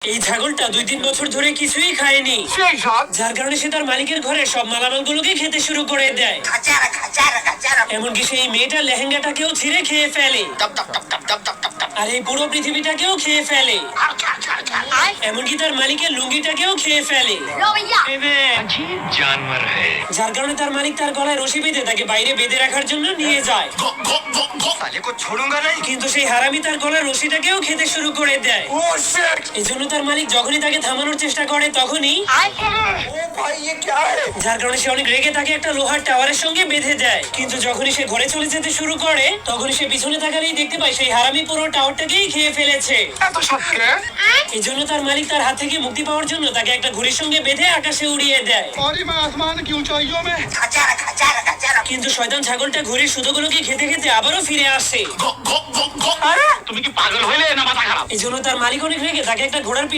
এই ছাগলটা 2-3 বছর ধরে কিছুই খায়নি, যার কারণে সে তার মালিকের ঘরে সব মালামালগুলোকে খেতে শুরু করে দেয়। এমনকি সেই মেয়েটার লেহেঙ্গাটাকেও ছিঁড়ে খেয়ে ফেলে, আর এই পুরো পৃথিবীটাকেও খেয়ে ফেলে, এমনকি তার মালিকের লুঙ্গিটাকেও খেয়ে ফেলে। जानवर है। যার কারণে তার মালিক তার গলায় রশি বেঁধে তাকে বাইরে বেঁধে রাখার জন্য নিয়ে যায়। साले को छोड़ूंगा नहीं। কিন্তু সেই হারামি তার গলার রশিটাকেও খেতে শুরু করে দেয়। এই জন্য তার মালিক যখনই তাকে থামানোর চেষ্টা করে তখনই যার কারণে সে অনেক রেগে তাকে একটা লোহার টাওয়ারের সঙ্গে বেঁধে দেয়। কিন্তু যখনই সে ঘরে চলে যেতে শুরু করে তখনই সে পিছনে তাকালেই দেখতে পায় সেই হারামি পুরো টাওয়ারটাকেই খেয়ে ফেলেছে। এই জন্য তার মালিক তার হাত থেকে মুক্তি পাওয়ার জন্য তাকে একটা ঘুড়ির সঙ্গে বেঁধে আকাশে উড়িয়ে দেয়। কিন্তু শয়তান ছাগলটা ঘুড়ির সুতোগুলোকে খেতে খেতে আবারও ফিরে আসে। তুমি কি পাগল হইলে না মাথা খারাপ? এই জন্য তার মালিক অনেক রেগে তাকে একটা ঘোড়ার